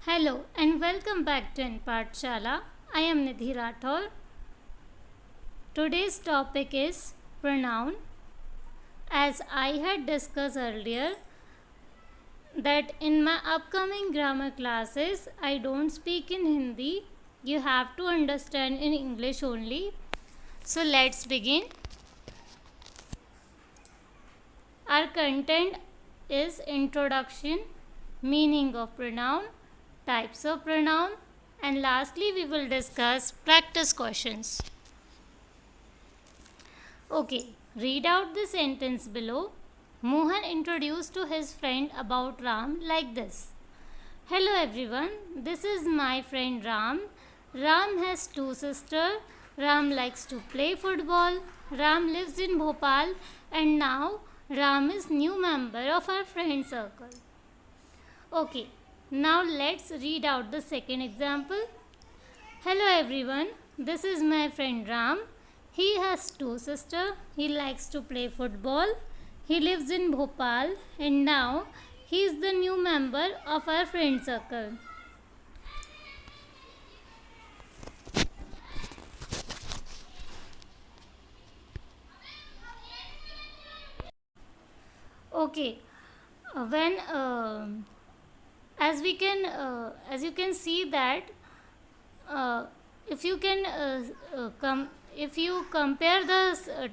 Hello and welcome back to N-pathshala. I am Nidhi Rathore. Today's topic is pronoun. As I had discussed earlier that in my upcoming grammar classes I don't speak in Hindi. You have to understand in English only. So let's begin. Our content is introduction, meaning of pronoun, types of pronoun, and lastly we will discuss practice questions. Okay, read out the sentence below. Mohan introduced to his friend about Ram like this. Hello everyone, this is my friend Ram. Ram has two sisters. Ram likes to play football. Ram lives in Bhopal and now Ram is new member of our friend circle. Okay, now let's read out the second example. Hello everyone, this is my friend Ram. He has two sisters. He likes to play football. He lives in Bhopal and now he is the new member of our friend circle. Okay, when as you can see that if you compare the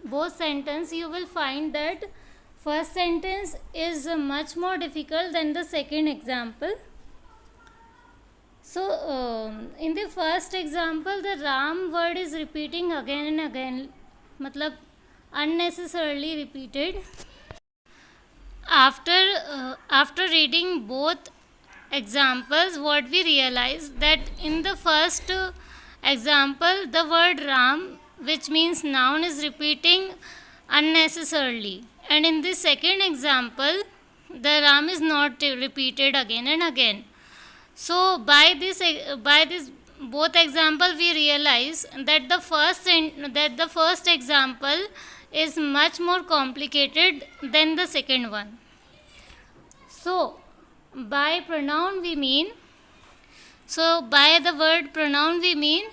both sentence, you will find that first sentence is much more difficult than the second example. So in the first example the Ram word is repeating again and again, matlab unnecessarily repeated. After reading both examples, what we realize that in the first example the word Ram, which means noun, is repeating unnecessarily, and in the second example the Ram is not repeated again and again. So by this both example we realize that the first example is much more complicated than the second one. So by pronoun we mean, by the word pronoun we mean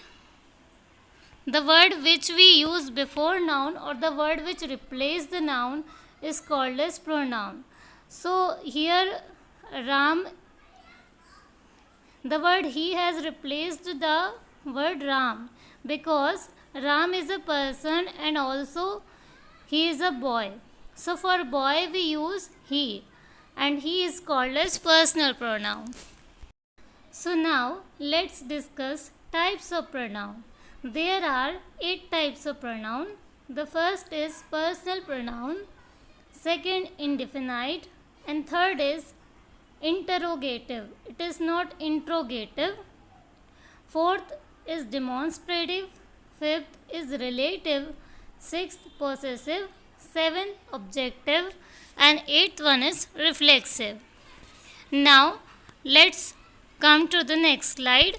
the word which we use before noun or the word which replaces the noun is called as pronoun. So here Ram, the word he has replaced the word Ram because Ram is a person and also he is a boy. So for boy we use he, and he is called as personal pronoun. So now let's discuss types of pronoun. There are 8 types of pronoun. The first is personal pronoun, second indefinite, and third is interrogative. It is not interrogative. Fourth is demonstrative, fifth is relative, sixth possessive, seventh objective, and eighth one is reflexive. Now let's come to the next slide.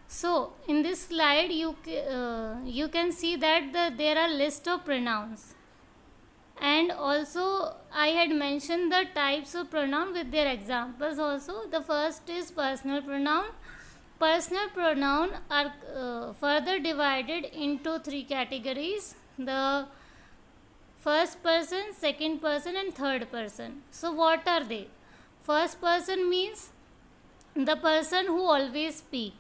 So in this slide you can see that there are list of pronouns, and also I had mentioned the types of pronoun with their examples also. The first is personal pronoun. Personal pronoun are further divided into 3 categories: the first person, second person, and third person. So what are they? First person means the person who always speak,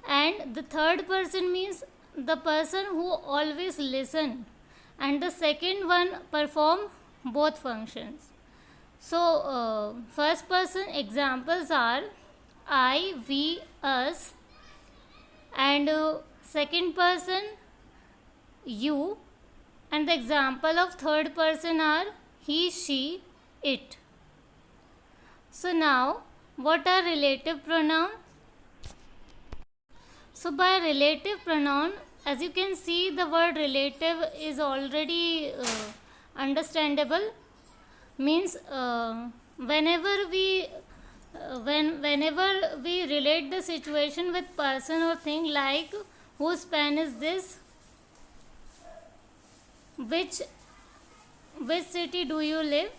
and the third person means the person who always listen, and the second one perform both functions. So first person examples are I, we, us, and second person you, and the example of third person are he, she, it. So now what are relative pronoun? So by relative pronoun, as you can see, the word relative is already understandable. Means whenever we relate the situation with person or thing, like whose pen is this, which which city do you live?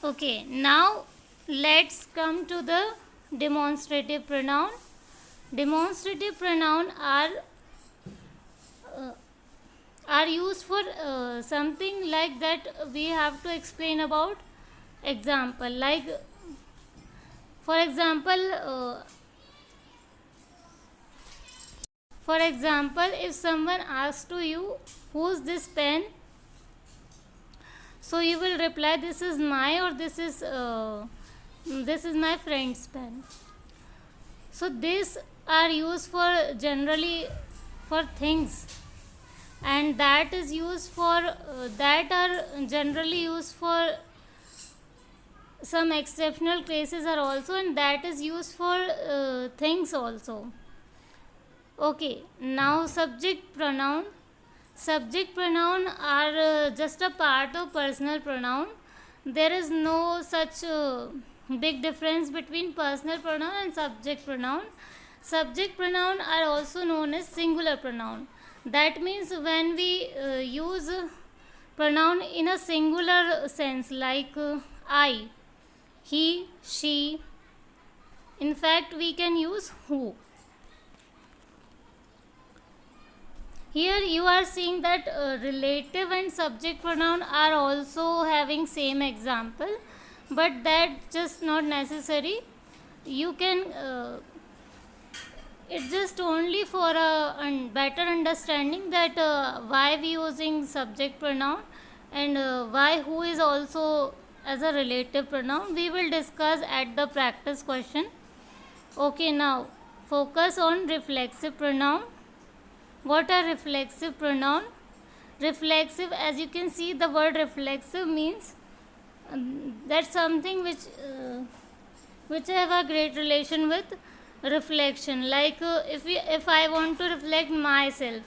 Okay, now let's come to the demonstrative pronoun. Demonstrative pronoun uh, are used for something like that we have to explain about example, like for example if someone asks to you, who's this pen, so you will reply, this is my, or this is my friend's pen. So these are used for generally for things, and that is used for that are generally used for some exceptional cases are also, and that is used for things also. Okay, now subject pronoun. Subject pronoun are just a part of personal pronoun. There is no such big difference between personal pronoun and subject pronoun. Subject pronoun are also known as singular pronoun. That means when we use pronoun in a singular sense, like I, he, she, in fact we can use who. Here you are seeing that relative and subject pronoun are also having same example, but that just not necessary. You can it's just only for a better understanding that why we using subject pronoun, and why who is also as a relative pronoun. We will discuss at the practice question. Okay, now focus on reflexive pronoun. What are reflexive pronoun? Reflexive, as you can see, the word reflexive means that's something which have a great relation with reflection. Like if I want to reflect myself,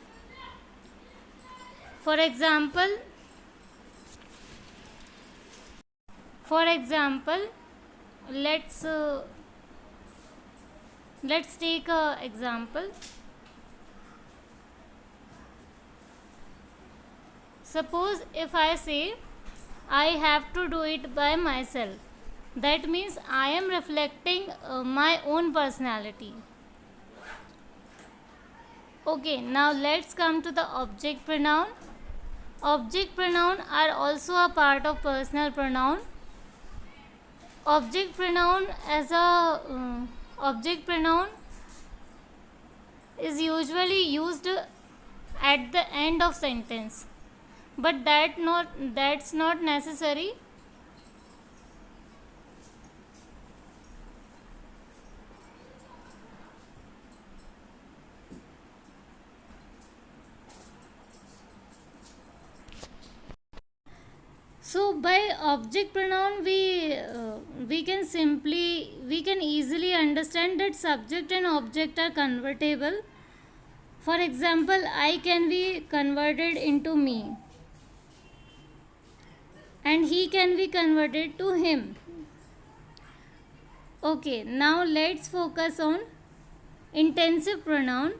for example, let's take a example. Suppose if I say I have to do it by myself, that means I am reflecting my own personality. Okay, now let's come to the object pronoun. Object pronoun are also a part of personal pronoun. Object pronoun is usually used at the end of sentence, but that's not necessary. So by object pronoun we can easily understand that subject and object are convertible. For example, I can be converted into me, and he can be converted to him. Okay, now let's focus on intensive pronoun.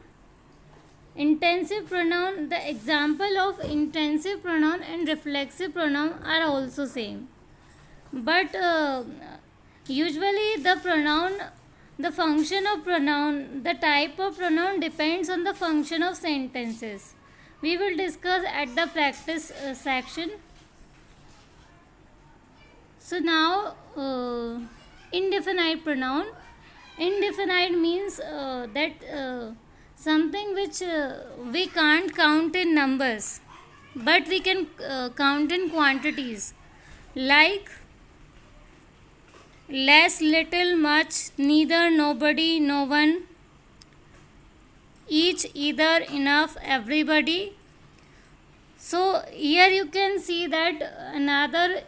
Intensive pronoun, the example of intensive pronoun and reflexive pronoun are also same, but usually the function of pronoun, the type of pronoun depends on the function of sentences. We will discuss at the practice section. So now indefinite pronoun. Indefinite means that something which we can't count in numbers, but we can count in quantities, like less, little, much, neither, nobody, no one, each, either, enough, everybody. So here you can see that another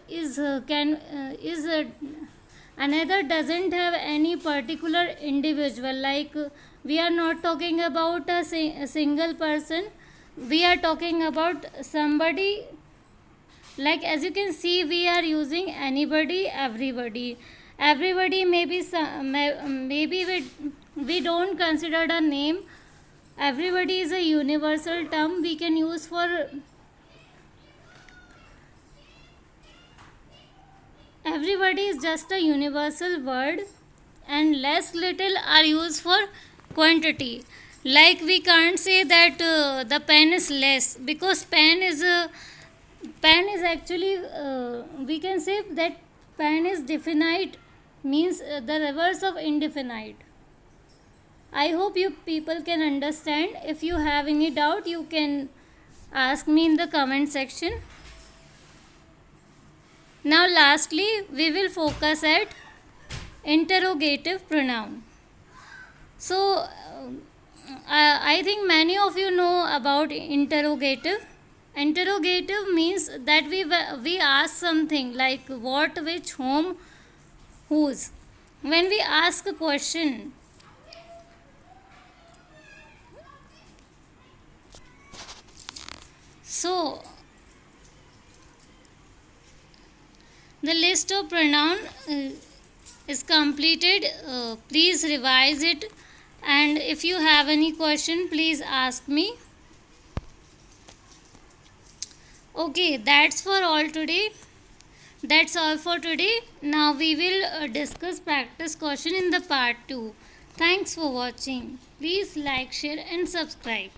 another doesn't have any particular individual. Like we are not talking about a single person, we are talking about somebody. Like as you can see, we are using anybody, everybody. Everybody maybe we don't consider a name. Everybody is a universal term we can use for everybody is just a universal word, and less little are used for quantity. Like we can't say that the pen is less, because pen is actually we can say that pen is definite, means the reverse of indefinite. I hope you people can understand. If you have any doubt, you can ask me in the comment section. Now lastly, we will focus at interrogative pronoun. So I think many of you know about interrogative. Interrogative means that we ask something like what, which, whom, whose. When we ask a question, so the list of pronoun is completed. Please revise it, and if you have any question, please ask me. Okay, that's all for today. Now we will discuss practice question in the part 2. Thanks for watching. Please like, share and subscribe.